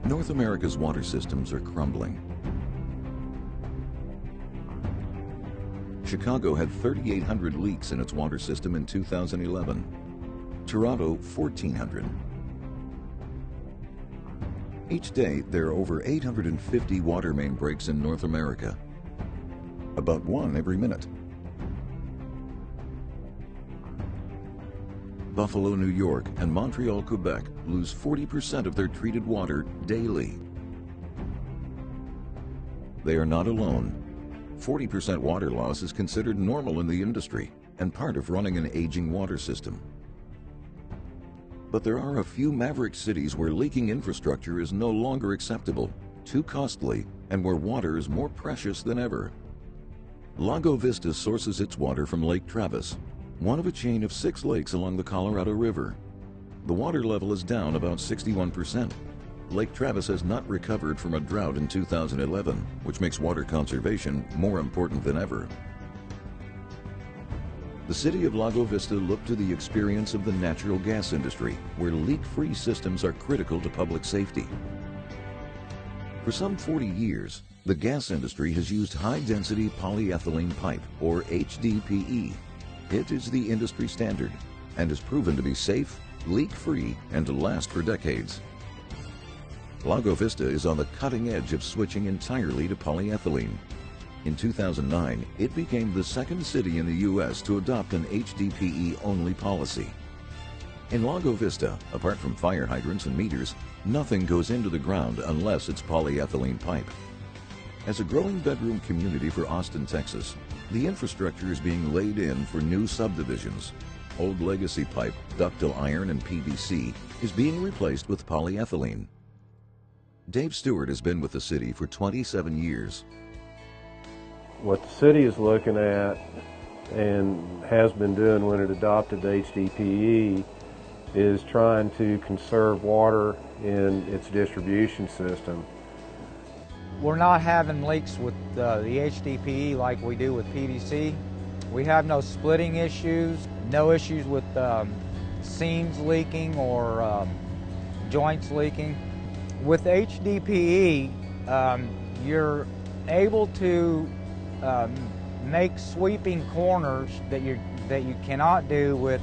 North America's water systems are crumbling. Chicago had 3,800 leaks in its water system in 2011. Toronto, 1,400. Each day, there are over 850 water main breaks in North America, about one every minute. Buffalo, New York, and Montreal, Quebec lose 40% of their treated water daily. They are not alone. 40% water loss is considered normal in the industry and part of running an aging water system. But there are a few maverick cities where leaking infrastructure is no longer acceptable, too costly, and where water is more precious than ever. LagoVista sources its water from Lake Travis, one of a chain of 6 lakes along the Colorado River. The water level is down about 61%. Lake Travis has not recovered from a drought in 2011, which makes water conservation more important than ever. The city of LagoVista looked to the experience of the natural gas industry, where leak-free systems are critical to public safety. For some 40 years, the gas industry has used high-density polyethylene pipe, or HDPE. It is the industry standard and has proven to be safe, leak-free, and to last for decades. LagoVista is on the cutting edge of switching entirely to polyethylene. In 2009, it became the second city in the U.S. to adopt an HDPE-only policy. In LagoVista, apart from fire hydrants and meters, nothing goes into the ground unless it's polyethylene pipe. As a growing bedroom community for Austin, Texas, the infrastructure is being laid in for new subdivisions. Old legacy pipe, ductile iron, and PVC is being replaced with polyethylene. Dave Stewart has been with the city for 27 years. What the city is looking at and has been doing when it adopted HDPE is trying to conserve water in its distribution system. We're not having leaks with the HDPE like we do with PVC. We have no splitting issues, no issues with seams leaking or joints leaking. With HDPE, you're able to make sweeping corners that you cannot do with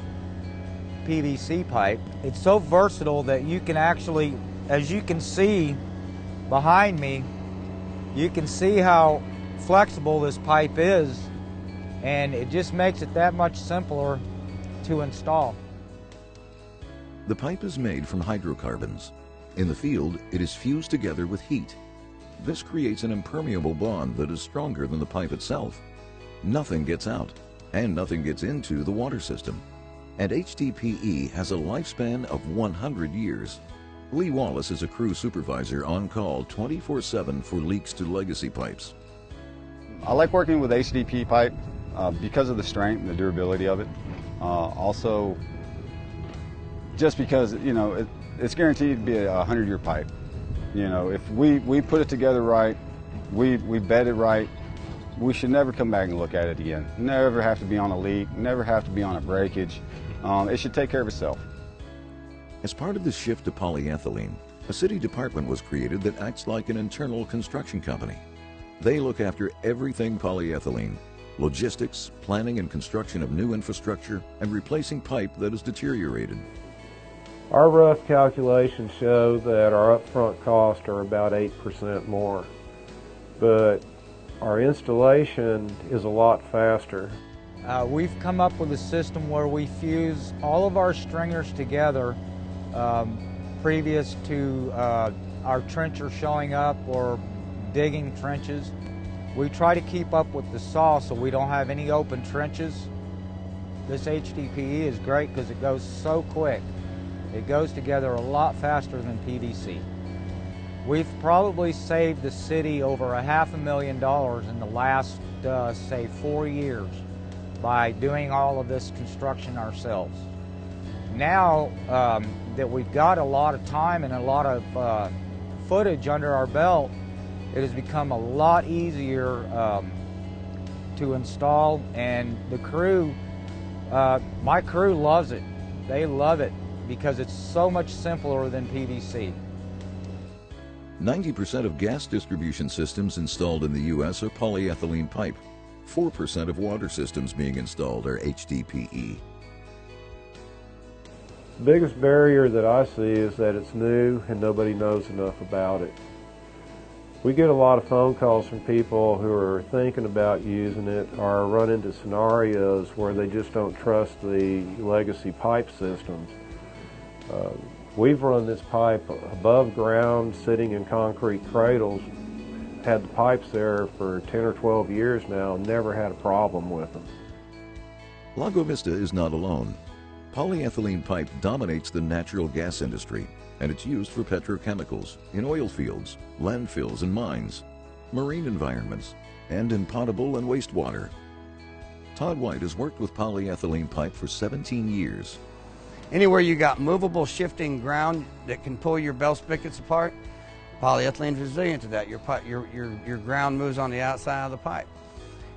PVC pipe. It's so versatile that you can actually, as you can see behind me, you can see how flexible this pipe is, and it just makes it that much simpler to install. The pipe is made from hydrocarbons. In the field, it is fused together with heat. This creates an impermeable bond that is stronger than the pipe itself. Nothing gets out, and nothing gets into the water system. And HDPE has a lifespan of 100 years. Lee Wallace is a crew supervisor on call 24/7 for leaks to legacy pipes. I like working with HDPE pipe because of the strength and the durability of it. Also, just because, you know, it's guaranteed to be a 100-year pipe. You know, if we put it together right, we bed it right, we should never come back and look at it again. Never have to be on a leak, never have to be on a breakage. It should take care of itself. As part of the shift to polyethylene, a city department was created that acts like an internal construction company. They look after everything polyethylene: logistics, planning and construction of new infrastructure, and replacing pipe that is deteriorated. Our rough calculations show that our upfront costs are about 8% more, but our installation is a lot faster. We've come up with a system where we fuse all of our stringers together previous to our trencher showing up or digging trenches. We try to keep up with the saw so we don't have any open trenches. This HDPE is great because it goes so quick. It goes together a lot faster than PVC. We've probably saved the city over $500,000 in the last, say, 4 years by doing all of this construction ourselves. Now that we've got a lot of time and a lot of footage under our belt, it has become a lot easier to install, and the crew, my crew loves it. They love it because it's so much simpler than PVC. 90% of gas distribution systems installed in the U.S. are polyethylene pipe. 4% of water systems being installed are HDPE. The biggest barrier that I see is that it's new and nobody knows enough about it. We get a lot of phone calls from people who are thinking about using it or run into scenarios where they just don't trust the legacy pipe systems. We've run this pipe above ground, sitting in concrete cradles, had the pipes there for 10 or 12 years now, never had a problem with them. LagoVista is not alone. Polyethylene pipe dominates the natural gas industry, and it's used for petrochemicals, in oil fields, landfills and mines, marine environments, and in potable and wastewater. Todd White has worked with polyethylene pipe for 17 years. Anywhere you got movable shifting ground that can pull your bell spigots apart, polyethylene is resilient to that. Your ground moves on the outside of the pipe.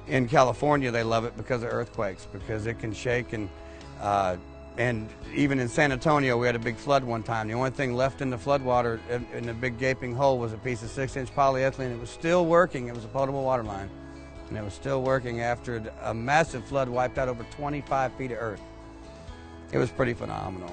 In California, they love it because of earthquakes, because it can shake, and even in San Antonio, we had a big flood one time. The only thing left in the floodwater in a big gaping hole was a piece of 6-inch polyethylene. It was still working. It was a potable water line, and it was still working after a massive flood wiped out over 25 feet of earth. It was pretty phenomenal.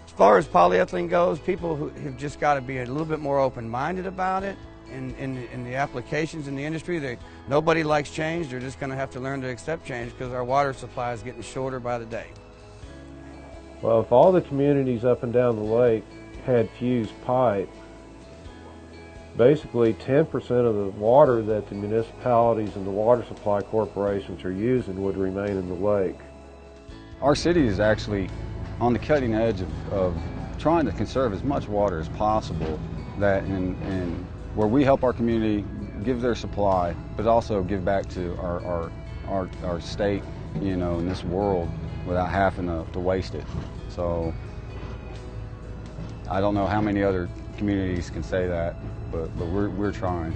As far as polyethylene goes, people who have just got to be a little bit more open-minded about it. In the applications in the industry, nobody likes change. They're just going to have to learn to accept change because our water supply is getting shorter by the day. Well, if all the communities up and down the lake had fused pipe, basically 10% of the water that the municipalities and the water supply corporations are using would remain in the lake. Our city is actually on the cutting edge of trying to conserve as much water as possible, that in where we help our community give their supply, but also give back to our state, you know, in this world without having to waste it. So I don't know how many other communities can say that, but we're trying.